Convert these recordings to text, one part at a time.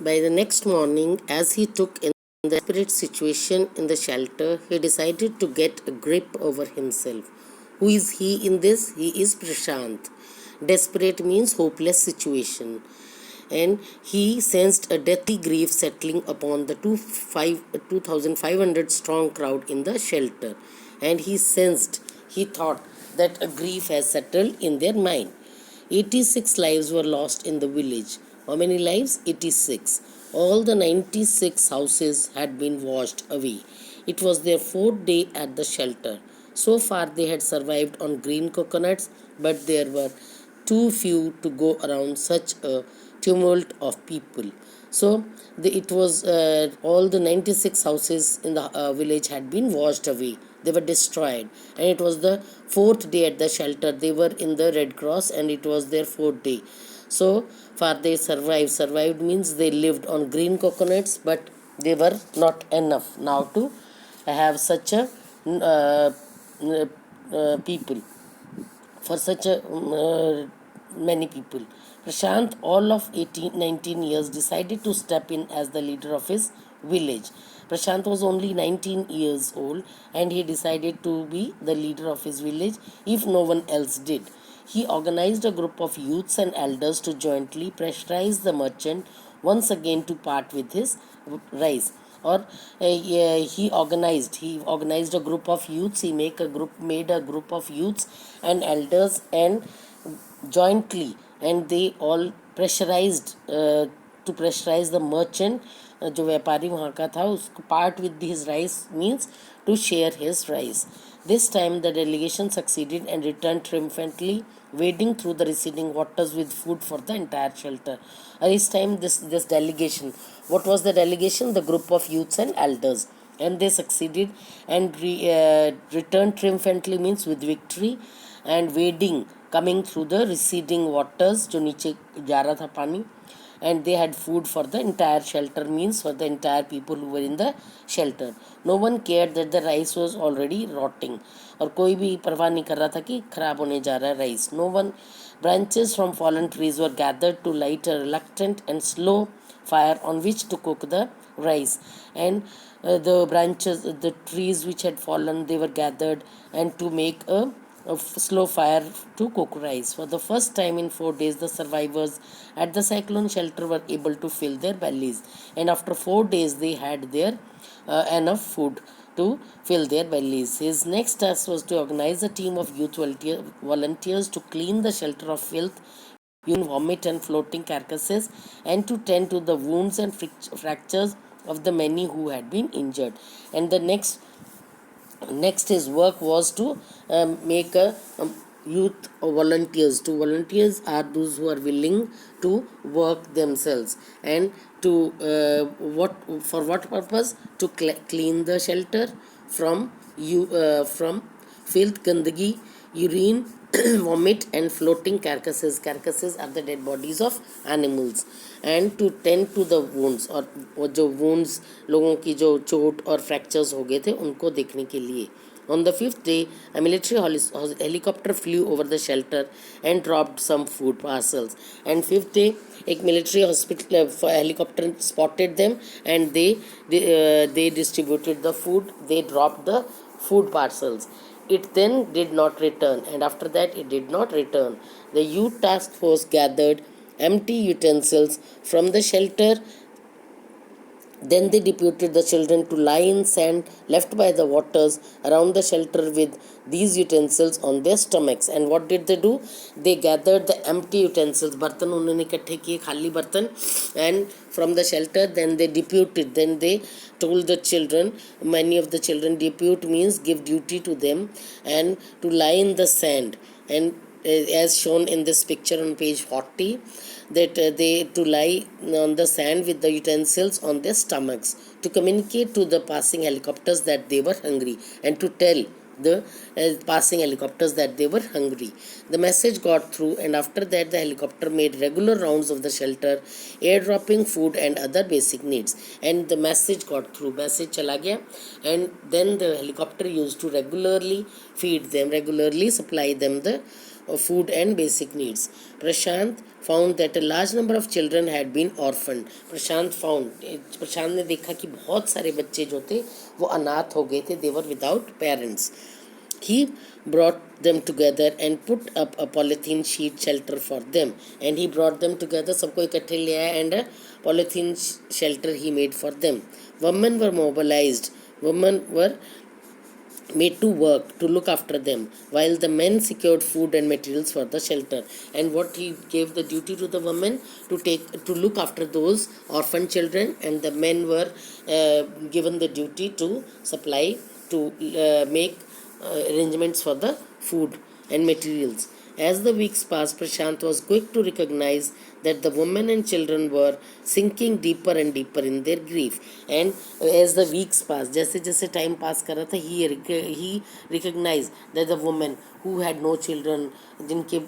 By the next morning, as he took in the desperate situation in the shelter, he decided to get a grip over himself. Who is he in this? He is Prashant. Desperate means hopeless situation. And he sensed a deathly grief settling upon the 2,500 strong crowd in the shelter. And he thought that a grief has settled in their mind. 86 lives were lost in the village. How many lives? 86. All the 96 houses had been washed away. It was their fourth day at the shelter. So far they had survived on green coconuts, but there were too few to go around such a tumult of people. So it was all the 96 houses in the village had been washed away. They were destroyed, and it was the fourth day at the shelter. They were in the Red Cross, and it was their fourth day. So far they survived means they lived on green coconuts, but they were not enough now to have such a people, for such a many people. Prashant, all of 19 years, decided to step in as the leader of his village. Prashant was only 19 years old, and he decided to be the leader of his village if no one else did. He organized a group of youths and elders to jointly pressurize the merchant once again to part with his rice. Or he organized a group of youths. He made a group of youths and elders, and jointly, and they all pressurized to pressurize the merchant, जो व्यापारी वहाँ का था, उसको part with his rice means to share his rice. This time the delegation succeeded and returned triumphantly, wading through the receding waters with food for the entire shelter. This time this delegation, what was the delegation? The group of youths and elders, and they succeeded and returned triumphantly means with victory, and wading, coming through the receding waters, जो नीचे जा रहा था पानी, and they had food for the entire shelter means for the entire people who were in the shelter. No one cared that the rice was already rotting, और कोई भी परवाह नहीं कर रहा था कि खराब होने जा रहा है rice. No one. Branches from fallen trees were gathered to light a reluctant and slow fire on which to cook the rice, and the trees which had fallen, they were gathered and to make a slow fire to cook rice. For the first time in 4 days, the survivors at the cyclone shelter were able to fill their bellies, and after 4 days they had their enough food to fill their bellies. His next task was to organize a team of youth volunteers to clean the shelter of filth, vomit and floating carcasses, and to tend to the wounds and fractures of the many who had been injured. And the next his work was to make a youth volunteers. To volunteers are those who are willing to work themselves, and to what purpose? To clean the shelter from filth, gandagi, urine, vomit and floating carcasses. Carcasses are the dead bodies of animals, and to tend to the wounds, और जो wounds लोगों की जो चोट और fractures हो गए थे उनको देखने के लिए. On the fifth day, a military helicopter flew over the shelter and dropped some food parcels. And fifth day, एक military helicopter spotted them, and they distributed the food. They dropped the food parcels. It then did not return, and after that it did not return. The youth task force gathered empty utensils from the shelter. Then they deputed the children to lie in sand left by the waters around the shelter with these utensils on their stomachs. And what did they do? They gathered the empty utensils, बर्तन उन्होंने इकट्ठे किए, खाली बर्तन, and from the shelter. Then they deputed. Then they told the children, many of the children, depute means give duty to them, and to lie in the sand. And as shown in this picture on page 40, that they to lie on the sand with the utensils on their stomachs, to communicate to the passing helicopters that they were hungry, and to tell the passing helicopters that they were hungry. The message got through, and after that the helicopter made regular rounds of the shelter, airdropping food and other basic needs. And the message got through, message chala gaya, and then the helicopter used to regularly feed them, regularly supply them the food and basic needs. Prashant found that a large number of children had been orphaned. प्रशांत ने देखा कि बहुत सारे बच्चे जो थे वो अनाथ हो गए थे. They were without parents. He brought them together and put up a polythene sheet shelter for them. And he brought them together, सबको इकट्ठे ले आया, and a polythene shelter he made for them. Women were mobilized. Women were made to work to look after them, while the men secured food and materials for the shelter. And what he gave the duty to the women to look after those orphan children, and the men were given the duty to supply, to make arrangements for the food and materials. As the weeks passed, Prashant was quick to recognize that the women and children were sinking deeper and deeper in their grief. And as the weeks passed, जैसे जैसे time pass कर रहा था, he recognized that the women who had no children, जिनके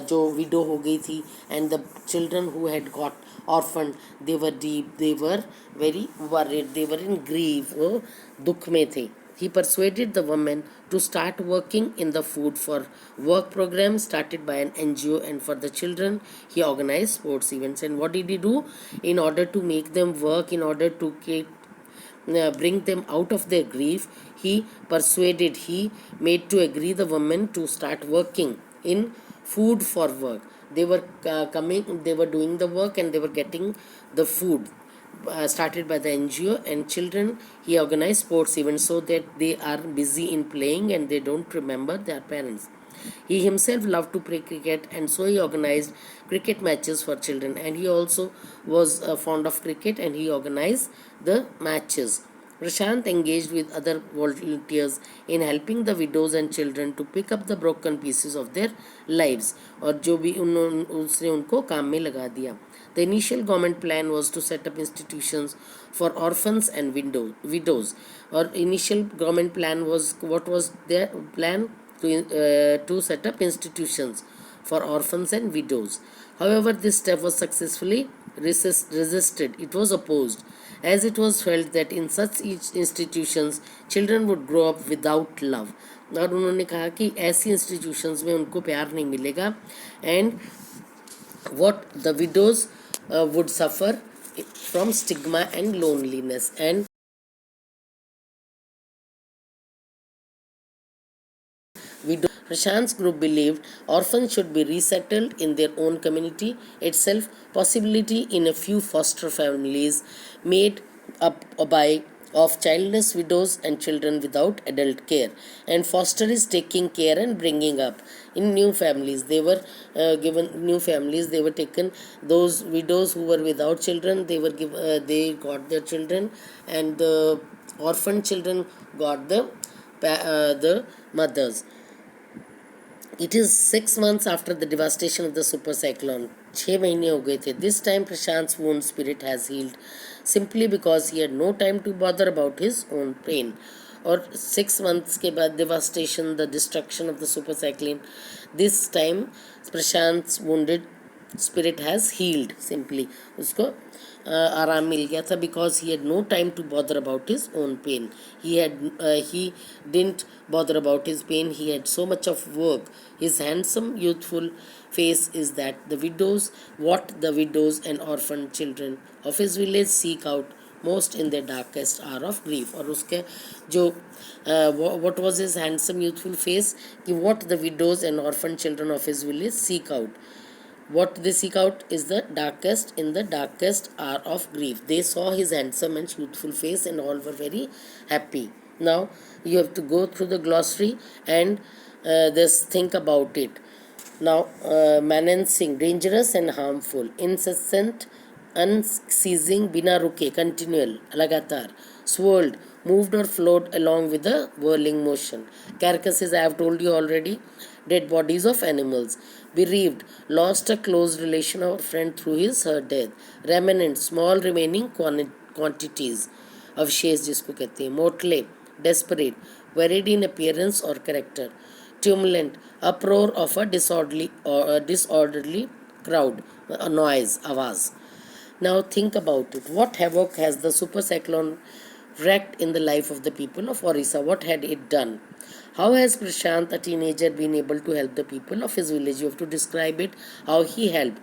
जो widow हो गई थी, and the children who had got orphaned, they were deep, they were very worried, they were in grief, वो दुख में थे. He persuaded the women to start working in the food for work program started by an NGO, and for the children he organized sports events. And what did he do? In order to make them work, in order to bring them out of their grief, he made to agree the women to start working in food for work. They were they were doing the work, and they were getting the food started by the NGO. And children, he organized sports events so that they are busy in playing and they don't remember their parents. He himself loved to play cricket, and so he organized cricket matches for children. And he also was fond of cricket, and he organized the matches. Prashant engaged with other volunteers in helping the widows and children to pick up the broken pieces of their lives, और जो भी उसने उनको काम में लगा दिया. The initial government plan was to set up institutions for orphans and widows. Or initial government plan was, what was their plan? To set up institutions for orphans and widows. However, this step was successfully resisted. It was opposed, as it was felt that in such institutions children would grow up without love. और उन्होंने कहा कि ऐसी institutions में उनको प्यार नहीं मिलेगा, and what the widows would suffer from stigma and loneliness. And Prashant's group believed orphans should be resettled in their own community itself, possibility in a few foster families made up by of childless widows and children without adult care. And foster is taking care and bringing up in new families. They were given new families. They were taken, those widows who were without children, they were they got their children, and the orphan children got the mothers. It is 6 months after the devastation of the super cyclone. 6 महीने हो गए थे. This time Prashant's wound spirit has healed simply because he had no time to bother about his own pain. और 6 months के बाद devastation, the destruction of the super cyclone, this time Prashant's wounded spirit has healed simply. उसको आराम मिल गया था, because he had no time to bother about his own pain. He didn't bother about his pain. He had so much of work. His handsome youthful face is that what the widows and orphan children of his village seek out most in their darkest hour of grief. और उसके जो what was his handsome youthful face, कि what the widows and orphan children of his village seek out. What they seek out is the darkest hour of grief. They saw his handsome and youthful face, and all were very happy. Now you have to go through the glossary and just think about it. Now menacing, dangerous and harmful, incessant, unceasing, बिना रुके, continual, लगातार, swirled, moved or flowed along with the whirling motion. Carcasses, I have told you already, dead bodies of animals. Bereaved, lost a close relation or friend through her death. Remnant, small remaining quantities. अवशेष जिसको कहते हैं. Motley, desperate, varied in appearance or character. Tumulent, uproar of a disorderly crowd, a noise, आवाज. Now think about it. What havoc has the super cyclone wreaked in the life of the people of Orissa? What had it done? How has Prashant, a teenager, been able to help the people of his village? You have to describe it, how he helped.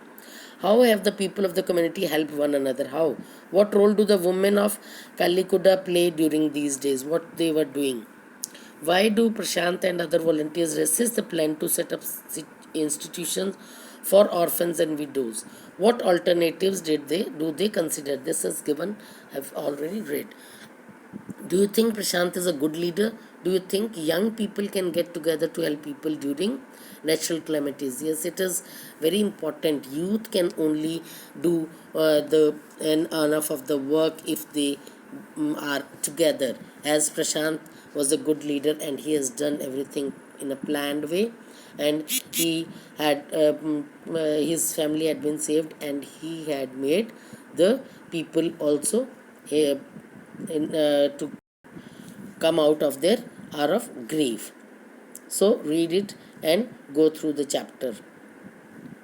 How have the people of the community helped one another? How? What role do the women of Kalikuda play during these days? What they were doing? Why do Prashant and other volunteers resist the plan to set up institutions for orphans and widows? What alternatives do they consider? This is given. I've already read. Do you think Prashant is a good leader? Do you think young people can get together to help people during natural calamities? Yes, it is very important. Youth can only do the enough of the work if they are together. As Prashant was a good leader and he has done everything in a planned way, and he had his family had been saved, and he had made the people also to come out of their hour of grief. So read it and go through the chapter.